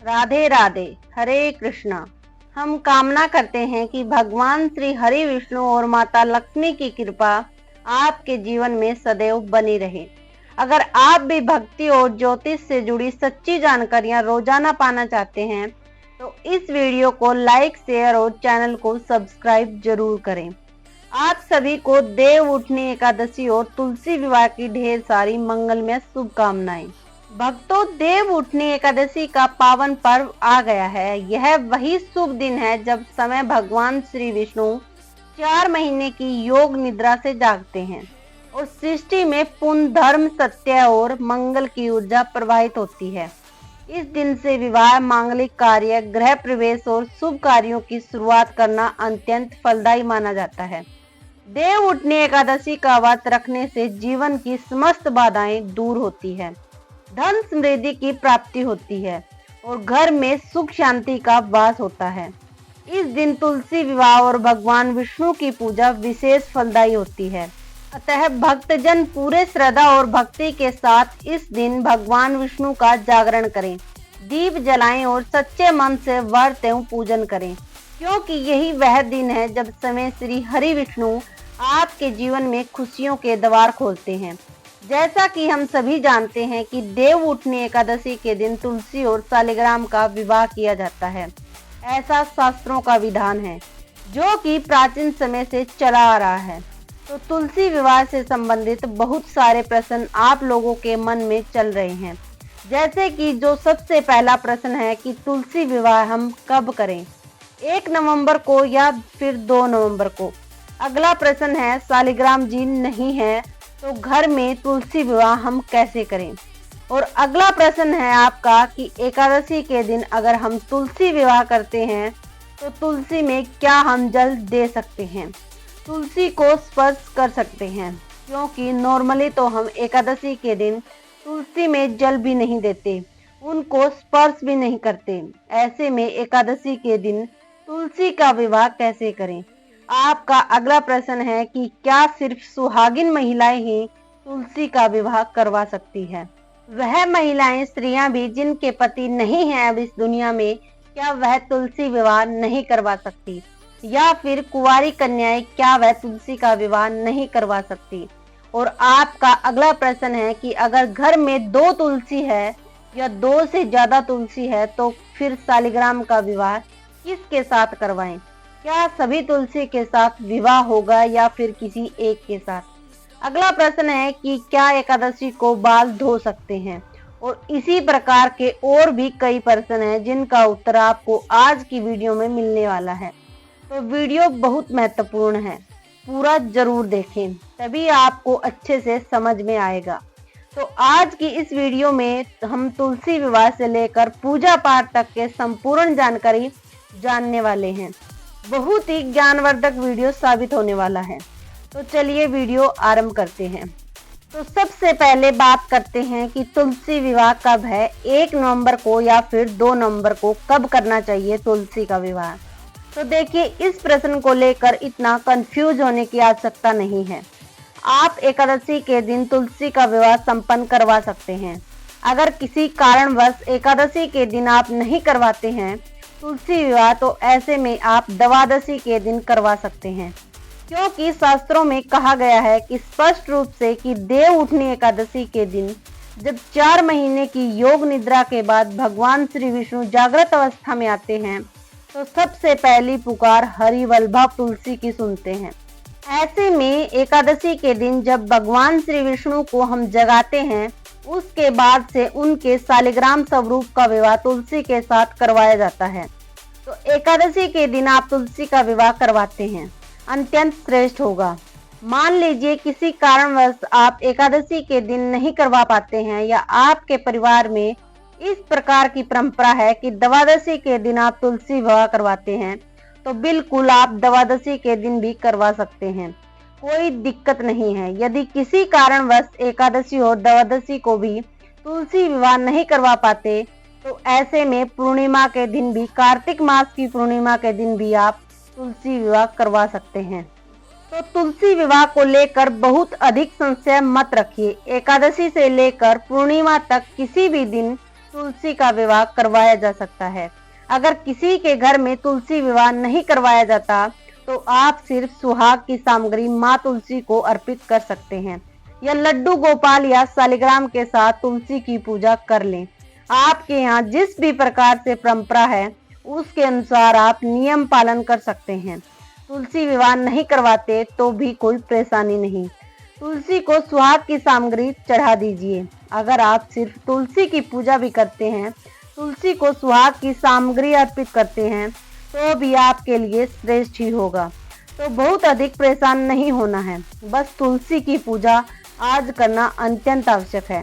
राधे राधे। हरे कृष्णा। हम कामना करते हैं कि भगवान श्री हरि विष्णु और माता लक्ष्मी की कृपा आपके जीवन में सदैव बनी रहे। अगर आप भी भक्ति और ज्योतिष से जुड़ी सच्ची जानकारियां रोजाना पाना चाहते हैं तो इस वीडियो को लाइक, शेयर और चैनल को सब्सक्राइब जरूर करें। आप सभी को देव उठनी एकादशी और तुलसी विवाह की ढेर सारी मंगलमय शुभकामनाएं। भक्तों, देव उठनी एकादशी का पावन पर्व आ गया है। यह वही शुभ दिन है जब समय भगवान श्री विष्णु 4 महीने की योग निद्रा से जागते हैं और सृष्टि में पुण्य, धर्म, सत्य और मंगल की ऊर्जा प्रवाहित होती है। इस दिन से विवाह, मांगलिक कार्य, गृह प्रवेश और शुभ कार्यों की शुरुआत करना अत्यंत फलदायी माना जाता है। देव उठनी एकादशी का व्रत रखने से जीवन की समस्त बाधाएं दूर होती है, धन समृद्धि की प्राप्ति होती है और घर में सुख शांति का वास होता है। इस दिन तुलसी विवाह और भगवान विष्णु की पूजा विशेष फलदायी होती है। अतः भक्तजन पूरे श्रद्धा और भक्ति के साथ इस दिन भगवान विष्णु का जागरण करें, दीप जलाएं और सच्चे मन से व्रत एवं पूजन करें, क्योंकि यही वह दिन है जब समय श्री हरि विष्णु आपके जीवन में खुशियों के द्वार खोलते हैं। जैसा कि हम सभी जानते हैं कि देव उठनी एकादशी के दिन तुलसी और शालिग्राम का विवाह किया जाता है। ऐसा शास्त्रों का विधान है जो कि प्राचीन समय से चला आ रहा है। तो तुलसी विवाह से संबंधित बहुत सारे प्रश्न आप लोगों के मन में चल रहे हैं। जैसे कि जो सबसे पहला प्रश्न है कि तुलसी विवाह हम कब करें, 1 नवंबर को या फिर 2 नवंबर को। अगला प्रश्न है शालिग्राम जी नहीं है तो घर में तुलसी विवाह हम कैसे करें। और अगला प्रश्न है आपका कि एकादशी के दिन अगर हम तुलसी विवाह करते हैं तो तुलसी में क्या हम जल दे सकते हैं, तुलसी को स्पर्श कर सकते हैं, क्योंकि नॉर्मली तो हम एकादशी के दिन तुलसी में जल भी नहीं देते, उनको स्पर्श भी नहीं करते। ऐसे में एकादशी के दिन तुलसी का विवाह कैसे करें। आपका अगला प्रश्न है कि क्या सिर्फ सुहागिन महिलाएं ही तुलसी का विवाह करवा सकती है। वह महिलाएं, स्त्रियां भी जिनके पति नहीं हैं अब इस दुनिया में, क्या वह तुलसी विवाह नहीं करवा सकती, या फिर कुंवारी कन्याएं क्या वह तुलसी का विवाह नहीं करवा सकती। और आपका अगला प्रश्न है कि अगर घर में 2 तुलसी है या 2 से ज्यादा तुलसी है तो फिर शालिग्राम का विवाह किसके साथ करवाएं, क्या सभी तुलसी के साथ विवाह होगा या फिर किसी एक के साथ। अगला प्रश्न है कि क्या एकादशी को बाल धो सकते हैं। और इसी प्रकार के और भी कई प्रश्न हैं जिनका उत्तर आपको आज की वीडियो में मिलने वाला है। तो वीडियो बहुत महत्वपूर्ण है, पूरा जरूर देखें, तभी आपको अच्छे से समझ में आएगा। तो आज की इस वीडियो में हम तुलसी विवाह से लेकर पूजा पाठ तक के संपूर्ण जानकारी जानने वाले हैं। बहुत ही ज्ञानवर्धक वीडियो साबित होने वाला है। तो चलिए वीडियो आरंभ करते हैं। तो सबसे पहले बात करते हैं कि तुलसी विवाह कब है, 1 नवंबर को या फिर 2 नवंबर को कब करना चाहिए तुलसी का विवाह। तो देखिए, इस प्रश्न को लेकर इतना कंफ्यूज होने की आवश्यकता नहीं है। आप एकादशी के दिन तुलसी का विवाह संपन्न करवा सकते हैं। अगर किसी कारणवश एकादशी के दिन आप नहीं करवाते हैं तुलसी विवाह तो ऐसे में आप द्वादशी के दिन करवा सकते हैं, क्योंकि शास्त्रों में कहा गया है कि स्पष्ट रूप से कि देव उठनी एकादशी के दिन जब 4 महीने की योग निद्रा के बाद भगवान श्री विष्णु जागृत अवस्था में आते हैं तो सबसे पहली पुकार हरि वल्लभा तुलसी की सुनते हैं। ऐसे में एकादशी के दिन जब भगवान श्री विष्णु को हम जगाते हैं उसके बाद से उनके शालिग्राम स्वरूप का विवाह तुलसी के साथ करवाया जाता है। तो एकादशी के दिन आप तुलसी का विवाह करवाते हैं, अत्यंत श्रेष्ठ होगा। मान लीजिए किसी कारणवश आप एकादशी के दिन नहीं करवा पाते हैं या आपके परिवार में इस प्रकार की परंपरा है कि द्वादशी के दिन आप तुलसी विवाह करवाते हैं, तो बिल्कुल आप द्वादशी के दिन भी करवा सकते हैं, कोई दिक्कत नहीं है। यदि किसी कारणवश एकादशी और द्वादशी को भी तुलसी विवाह नहीं करवा पाते तो ऐसे में पूर्णिमा के दिन भी, कार्तिक मास की पूर्णिमा के दिन भी आप तुलसी विवाह करवा सकते हैं। तो तुलसी विवाह को लेकर बहुत अधिक संशय मत रखिए। एकादशी से लेकर पूर्णिमा तक किसी भी दिन तुलसी का विवाह करवाया जा सकता है। अगर किसी के घर में तुलसी विवाह नहीं करवाया जाता तो आप सिर्फ सुहाग की सामग्री माँ तुलसी को अर्पित कर सकते हैं या लड्डू गोपाल या सालिग्राम के साथ तुलसी की पूजा कर लें। आपके यहाँ जिस भी प्रकार से परंपरा है उसके अनुसार आप नियम पालन कर सकते हैं। तुलसी विवाह नहीं करवाते तो भी कोई परेशानी नहीं। तुलसी को सुहाग की सामग्री चढ़ा दीजिए। अगर आप सिर्फ तुलसी की पूजा भी करते हैं, तुलसी को सुहाग की सामग्री अर्पित करते हैं तो भी आपके लिए श्रेष्ठ ही होगा। तो बहुत अधिक परेशान नहीं होना है, बस तुलसी की पूजा आज करना अत्यंत आवश्यक है,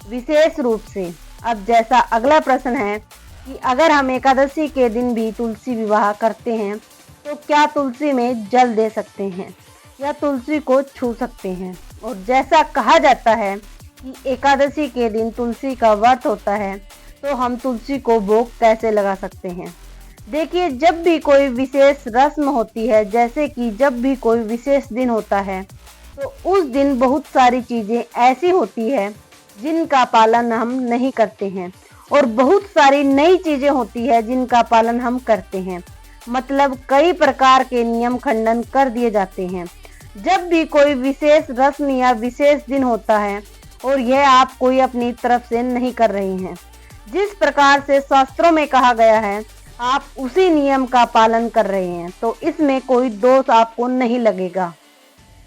विशेष रूप से। अब जैसा अगला प्रश्न है कि अगर हम एकादशी के दिन भी तुलसी विवाह करते हैं तो क्या तुलसी में जल दे सकते हैं या तुलसी को छू सकते हैं? और जैसा कहा जाता है कि एकादशी के दिन तुलसी का व्रत होता है तो हम तुलसी को भोग कैसे लगा सकते हैं? देखिए, जब भी कोई विशेष रस्म होती है, जैसे कि जब भी कोई विशेष दिन होता है तो उस दिन बहुत सारी चीजें ऐसी होती है जिनका पालन हम नहीं करते हैं और बहुत सारी नई चीजें होती है जिनका पालन हम करते हैं। मतलब कई प्रकार के नियम खंडन कर दिए जाते हैं जब भी कोई विशेष रस्म या विशेष दिन होता है और यह आप कोई अपनी तरफ से नहीं कर रहे हैं। जिस प्रकार से शास्त्रों में कहा गया है आप उसी नियम का पालन कर रहे हैं तो इसमें कोई दोष आपको नहीं लगेगा,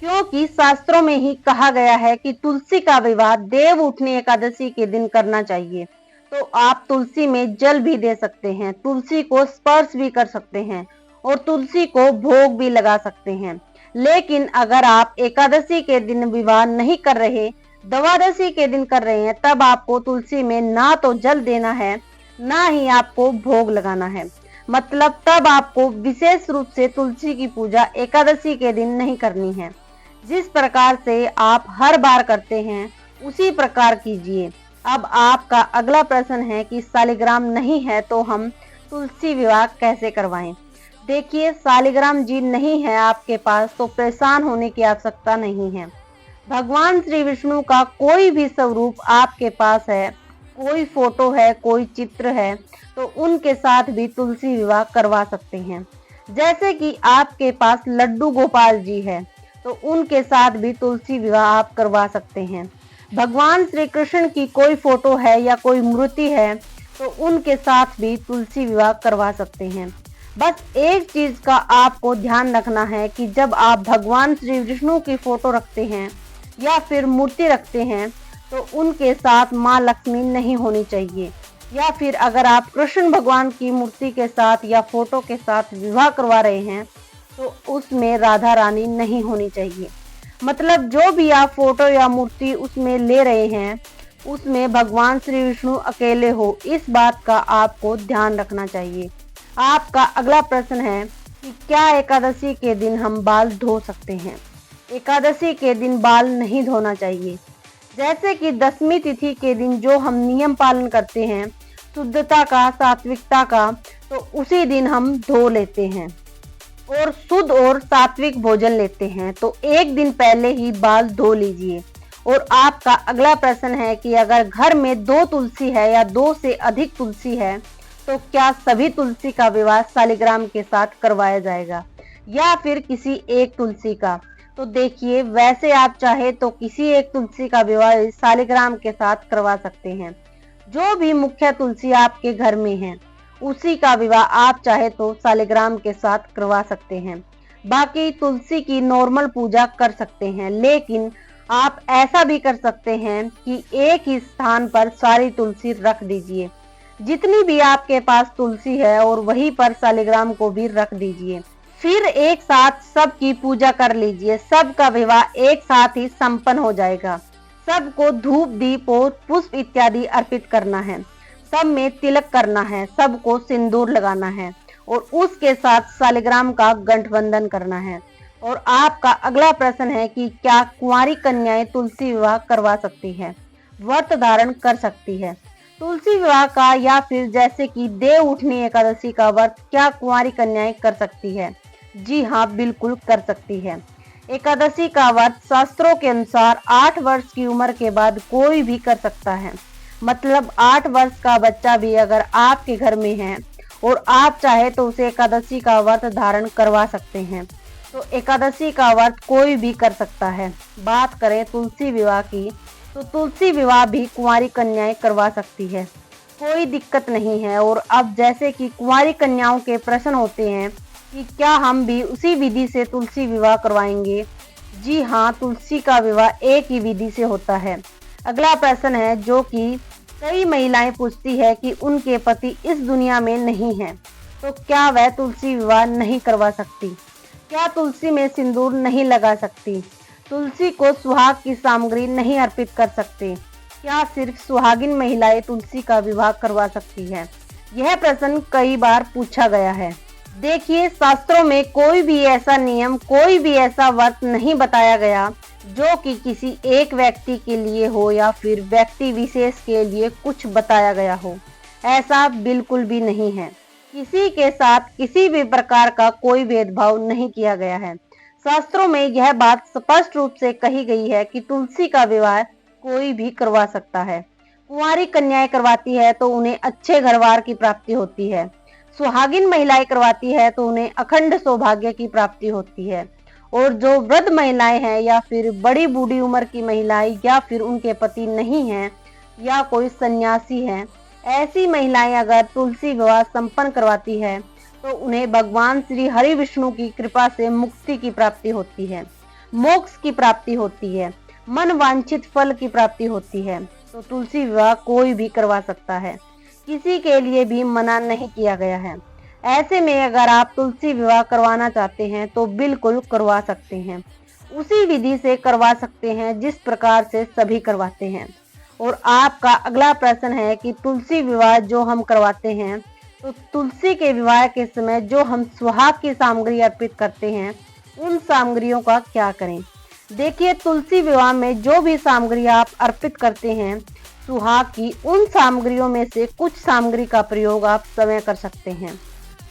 क्योंकि शास्त्रों में ही कहा गया है कि तुलसी का विवाह देव उठनी एकादशी के दिन करना चाहिए। तो आप तुलसी में जल भी दे सकते हैं, तुलसी को स्पर्श भी कर सकते हैं और तुलसी को भोग भी लगा सकते हैं। लेकिन अगर आप एकादशी के दिन विवाह नहीं कर रहे, द्वादशी के दिन कर रहे हैं, तब आपको तुलसी में ना तो जल देना है ना ही आपको भोग लगाना है। मतलब तब आपको विशेष रूप से तुलसी की पूजा एकादशी के दिन नहीं करनी है। जिस प्रकार से आप हर बार करते हैं उसी प्रकार कीजिए। अब आपका अगला प्रश्न है कि सालिग्राम नहीं है तो हम तुलसी विवाह कैसे करवाएं? देखिए, सालिग्राम जी नहीं है आपके पास तो परेशान होने की आवश्यकता नहीं है। भगवान श्री विष्णु का कोई भी स्वरूप आपके पास है, कोई फोटो है, कोई चित्र है, तो उनके साथ भी तुलसी विवाह करवा सकते हैं। जैसे कि आपके पास लड्डू गोपाल जी है तो उनके साथ भी तुलसी विवाह आप करवा सकते हैं। भगवान श्री कृष्ण की कोई फोटो है या कोई मूर्ति है तो उनके साथ भी तुलसी विवाह करवा सकते हैं। बस एक चीज का आपको ध्यान रखना है कि जब आप भगवान श्री विष्णु की फोटो रखते हैं या फिर मूर्ति रखते हैं तो उनके साथ माँ लक्ष्मी नहीं होनी चाहिए, या फिर अगर आप कृष्ण भगवान की मूर्ति के साथ या फोटो के साथ विवाह करवा रहे हैं तो उसमें राधा रानी नहीं होनी चाहिए। मतलब जो भी आप फोटो या मूर्ति उसमें ले रहे हैं उसमें भगवान श्री विष्णु अकेले हो, इस बात का आपको ध्यान रखना चाहिए। आपका अगला प्रश्न है कि क्या एकादशी के दिन हम बाल धो सकते हैं? एकादशी के दिन बाल नहीं धोना चाहिए। जैसे कि दशमी तिथि के दिन जो हम नियम पालन करते हैं शुद्धता का, सात्विकता का, तो उसी दिन हम धो लेते हैं और शुद्ध और सात्विक भोजन लेते हैं, तो एक दिन पहले ही बाल धो लीजिए। और आपका अगला प्रश्न है कि अगर घर में 2 तुलसी है या 2 से अधिक तुलसी है तो क्या सभी तुलसी का विवाह सालिग्राम के साथ करवाया जाएगा या फिर किसी एक तुलसी का? तो देखिए, वैसे आप चाहे तो किसी एक तुलसी का विवाह सालिग्राम के साथ करवा सकते हैं। जो भी मुख्य तुलसी आपके घर में है उसी का विवाह आप चाहे तो सालिग्राम के साथ करवा सकते हैं। बाकी तुलसी की नॉर्मल पूजा कर सकते हैं, लेकिन आप ऐसा भी कर सकते हैं कि एक ही स्थान पर सारी तुलसी रख दीजिए। जितनी भी आपके पास तुलसी है और वहीं पर सालिग्राम को भी रख दीजिए। फिर एक साथ सबकी पूजा कर लीजिए। सबका विवाह एक साथ ही संपन्न हो जाएगा। सबको धूप, दीप और पुष्प इत्यादि अर्पित करना है। सब में तिलक करना है, सबको सिंदूर लगाना है और उसके साथ सालिग्राम का गठबंधन करना है। और आपका अगला प्रश्न है कि क्या कुंवारी कन्याएं तुलसी विवाह करवा सकती है, व्रत धारण कर सकती है? तुलसी विवाह का या फिर जैसे कि देव उठनी एकादशी का व्रत क्या कुंवारी कन्याएं कर सकती है? जी हाँ, बिल्कुल कर सकती है। एकादशी का व्रत शास्त्रों के अनुसार 8 वर्ष की उम्र के बाद कोई भी कर सकता है। मतलब 8 वर्ष का बच्चा भी अगर आपके घर में है और आप चाहे तो उसे एकादशी का व्रत धारण करवा सकते हैं। तो एकादशी का व्रत कोई भी कर सकता है। बात करें तुलसी विवाह की, तो तुलसी विवाह भी कुंवारी कन्याएं करवा सकती है, कोई दिक्कत नहीं है। और अब जैसे कि कुंवारी कन्याओं के प्रश्न होते हैं कि क्या हम भी उसी विधि से तुलसी विवाह करवाएंगे? जी हाँ, तुलसी का विवाह एक ही विधि से होता है। अगला प्रश्न है जो कि कई महिलाएं पूछती है कि उनके पति इस दुनिया में नहीं है, तो क्या वह तुलसी विवाह नहीं करवा सकती? क्या तुलसी में सिंदूर नहीं लगा सकती? तुलसी को सुहाग की सामग्री नहीं अर्पित कर सकते? क्या सिर्फ सुहागिन महिलाएं तुलसी का विवाह करवा सकती है? यह प्रश्न कई बार पूछा गया है। देखिए, शास्त्रों में कोई भी ऐसा नियम, कोई भी ऐसा व्रत नहीं बताया गया जो कि किसी एक व्यक्ति के लिए हो या फिर व्यक्ति विशेष के लिए कुछ बताया गया हो। ऐसा बिल्कुल भी नहीं है। किसी के साथ किसी भी प्रकार का कोई भेदभाव नहीं किया गया है। शास्त्रों में यह बात स्पष्ट रूप से कही गई है कि तुलसी का विवाह कोई भी करवा सकता है। कुंवारी कन्याएं करवाती है तो उन्हें अच्छे घरवार की प्राप्ति होती है। सुहागिन महिलाएं करवाती है तो उन्हें अखंड सौभाग्य की प्राप्ति होती है। और जो वृद्ध महिलाएं हैं या फिर बड़ी बूढ़ी उम्र की महिलाएं या फिर उनके पति नहीं हैं या कोई सन्यासी है, ऐसी महिलाएं अगर तुलसी विवाह संपन्न करवाती है तो उन्हें भगवान श्री हरि विष्णु की कृपा से मुक्ति की प्राप्ति होती है, मोक्ष की प्राप्ति होती है, मन वांछित फल की प्राप्ति होती है। तो तुलसी विवाह कोई भी करवा सकता है, किसी के लिए भी मना नहीं किया गया है। ऐसे में अगर आप तुलसी विवाह करवाना चाहते हैं तो बिल्कुल करवा सकते हैं, उसी विधि से करवा सकते हैं जिस प्रकार से सभी करवाते हैं। और आपका अगला प्रश्न है कि तुलसी विवाह जो हम करवाते हैं, तो तुलसी के विवाह के समय जो हम सुहाग की सामग्री अर्पित करते हैं, उन सामग्रियों का क्या करें? देखिए, तुलसी विवाह में जो भी सामग्री आप अर्पित करते हैं सुहाग की, उन सामग्रियों में से कुछ सामग्री का प्रयोग आप समय कर सकते हैं,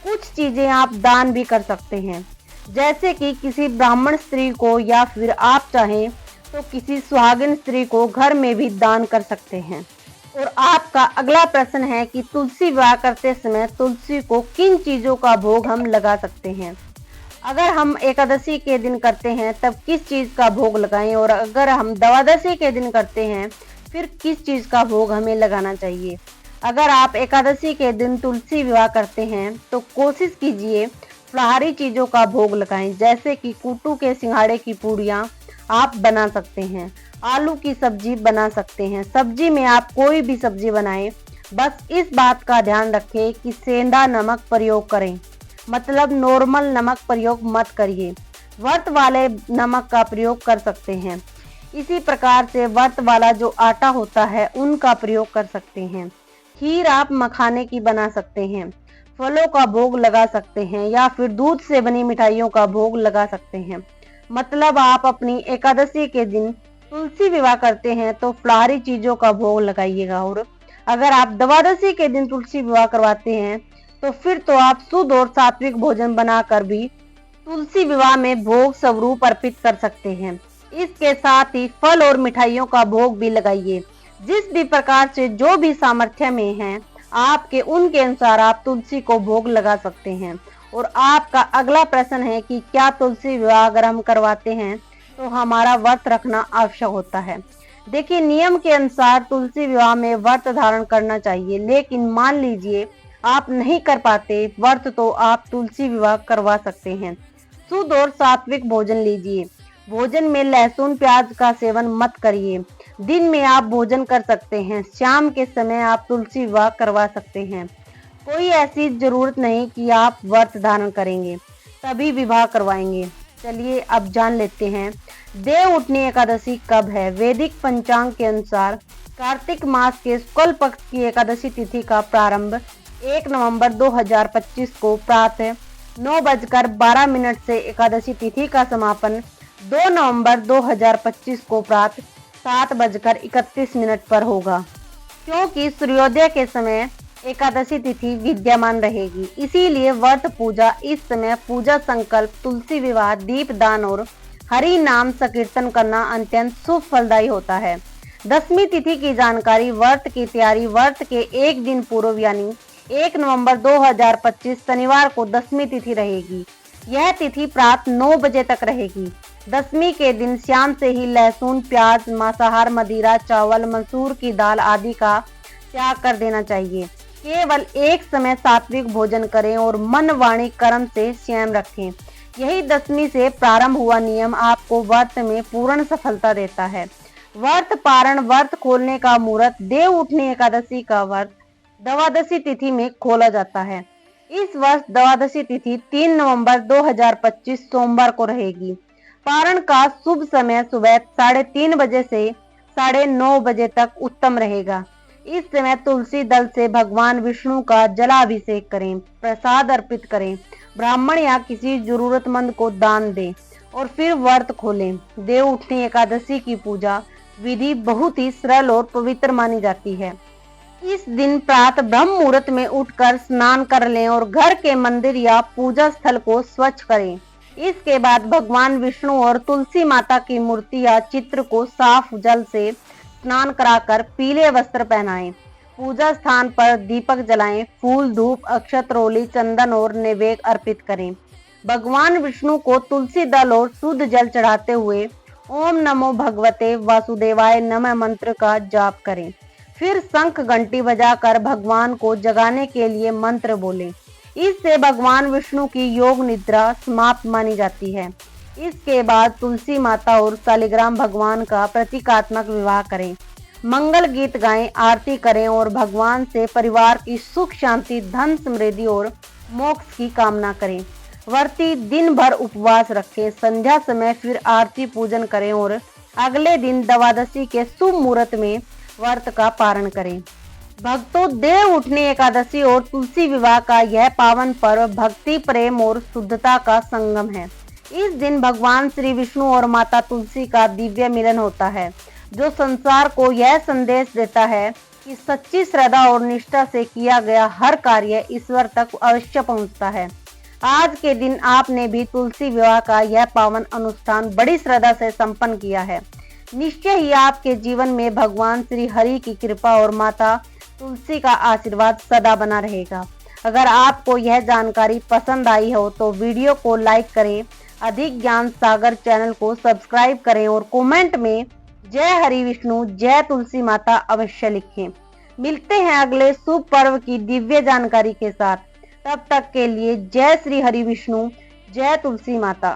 कुछ चीजें आप दान भी कर सकते हैं, जैसे कि किसी ब्राह्मण स्त्री को या फिर आप चाहें तो किसी सुहागिन स्त्री को घर में भी दान कर सकते हैं। और आपका अगला प्रश्न है कि तुलसी विवाह करते समय तुलसी को किन चीजों का भोग हम लगा सकते हैं? अगर हम एकादशी के दिन करते हैं तब किस चीज का भोग लगाएं, और अगर हम द्वादशी के दिन करते हैं फिर किस चीज का भोग हमें लगाना चाहिए? अगर आप एकादशी के दिन तुलसी विवाह करते हैं तो कोशिश कीजिए फलाहारी चीजों का भोग लगाएं, जैसे कि कूटू के सिंघाड़े की पूड़ियाँ आप बना सकते हैं, आलू की सब्जी बना सकते हैं। सब्जी में आप कोई भी सब्जी बनाएं, बस इस बात का ध्यान रखें कि सेंधा नमक प्रयोग करें, मतलब नॉर्मल नमक प्रयोग मत करिए, व्रत वाले नमक का प्रयोग कर सकते हैं। इसी प्रकार से व्रत वाला जो आटा होता है उनका प्रयोग कर सकते हैं। खीर आप मखाने की बना सकते हैं, फलों का भोग लगा सकते हैं या फिर दूध से बनी मिठाइयों का भोग लगा सकते हैं। मतलब आप अपनी एकादशी के दिन तुलसी विवाह करते हैं तो फलाहारी चीजों का भोग लगाइएगा। और अगर आप द्वादशी के दिन तुलसी विवाह करवाते हैं तो फिर तो आप शुद्ध और सात्विक भोजन बनाकर भी तुलसी विवाह में भोग स्वरूप अर्पित कर सकते हैं। इसके साथ ही फल और मिठाइयों का भोग भी लगाइए। जिस भी प्रकार से जो भी सामर्थ्य में है आपके, उनके अनुसार आप तुलसी को भोग लगा सकते हैं। और आपका अगला प्रश्न है कि क्या तुलसी विवाह अगर हम करवाते हैं तो हमारा व्रत रखना आवश्यक होता है? देखिए, नियम के अनुसार तुलसी विवाह में व्रत धारण करना चाहिए, लेकिन मान लीजिए आप नहीं कर पाते व्रत, तो आप तुलसी विवाह करवा सकते हैं। शुद्ध और सात्विक भोजन लीजिए, भोजन में लहसुन प्याज का सेवन मत करिए। दिन में आप भोजन कर सकते हैं, शाम के समय आप तुलसी विवाह करवा सकते हैं। कोई ऐसी जरूरत नहीं कि आप व्रत धारण करेंगे तभी विवाह करवाएंगे। चलिए अब जान लेते हैं देव उठनी एकादशी कब है। वैदिक पंचांग के अनुसार कार्तिक मास के शुक्ल पक्ष की एकादशी तिथि का प्रारंभ 1 नवंबर 2025 को प्रातः 9:12 से एकादशी तिथि का समापन 2 नवंबर 2025 को प्रातः 7:31 पर होगा। क्योंकि सूर्योदय के समय एकादशी तिथि विद्यमान रहेगी, इसीलिए व्रत पूजा इस समय पूजा संकल्प, तुलसी विवाह, दीप दान और हरि नाम संकीर्तन करना अत्यंत शुभ फलदायी होता है। दसवीं तिथि की जानकारी। व्रत की तैयारी। व्रत के एक दिन पूर्व यानी 1 नवंबर 2025 शनिवार को दसवीं तिथि रहेगी। यह तिथि प्रातः 9 बजे तक रहेगी। दसवीं के दिन शाम से ही लहसुन, प्याज, मांसाहार, मदिरा, चावल, मसूर की दाल आदि का त्याग कर देना चाहिए। केवल एक समय सात्विक भोजन करें और मन, वाणी, कर्म से संयम रखें। यही दसवीं से प्रारंभ हुआ नियम आपको व्रत में पूर्ण सफलता देता है। व्रत पारण। व्रत खोलने का मुहूर्त देव उठनी एकादशी का व्रत द्वादशी तिथि में खोला जाता है। इस वर्ष द्वादशी तिथि 3 नवंबर 2025 सोमवार को रहेगी। पारण का शुभ समय सुबह 3:30 बजे से 9:30 बजे तक उत्तम रहेगा। इस समय तुलसी दल से भगवान विष्णु का जलाभिषेक करें, प्रसाद अर्पित करें, ब्राह्मण या किसी जरूरतमंद को दान दें और फिर व्रत खोलें। देव उठनी एकादशी की पूजा विधि बहुत ही सरल और पवित्र मानी जाती है। इस दिन प्रातः ब्रह्म मुहूर्त में उठकर स्नान कर लें और घर के मंदिर या पूजा स्थल को स्वच्छ करें। इसके बाद भगवान विष्णु और तुलसी माता की मूर्ति या चित्र को साफ जल से स्नान कराकर पीले वस्त्र पहनाएं। पूजा स्थान पर दीपक जलाएं, फूल, धूप, अक्षत, रोली, चंदन और नैवेद्य अर्पित करें। भगवान विष्णु को तुलसी दल और शुद्ध जल चढ़ाते हुए ओम नमो भगवते वासुदेवाय नमः मंत्र का जाप करें। फिर शंख घंटी बजाकर भगवान को जगाने के लिए मंत्र बोलें। इससे भगवान विष्णु की योग निद्रा समाप्त मानी जाती है। इसके बाद तुलसी माता और शालिग्राम भगवान का प्रतीकात्मक विवाह करें, मंगल गीत गाएं, आरती करें और भगवान से परिवार की सुख शांति, धन समृद्धि और मोक्ष की कामना करें। व्रती दिन भर उपवास रखें, संध्या समय फिर आरती पूजन करें और अगले दिन द्वादशी के शुभ मुहूर्त में व्रत का पारण करें। भक्तों, देव उठनी एकादशी और तुलसी विवाह का यह पावन पर्व भक्ति, प्रेम और शुद्धता का संगम है। इस दिन भगवान श्री विष्णु और माता तुलसी का दिव्य मिलन होता है, जो संसार को यह संदेश देता है कि सच्ची श्रद्धा और निष्ठा से किया गया हर कार्य ईश्वर तक अवश्य पहुंचता है। आज के दिन आपने भी तुलसी विवाह का यह पावन अनुष्ठान बड़ी श्रद्धा से संपन्न किया है। निश्चय ही आपके जीवन में भगवान श्री हरि की कृपा और माता तुलसी का आशीर्वाद सदा बना रहेगा। अगर आपको यह जानकारी पसंद आई हो तो वीडियो को लाइक करें, अधिक ज्ञान सागर चैनल को सब्सक्राइब करें और कमेंट में जय हरि विष्णु, जय तुलसी माता अवश्य लिखें। मिलते हैं अगले शुभ पर्व की दिव्य जानकारी के साथ। तब तक के लिए जय श्री हरि विष्णु, जय तुलसी माता।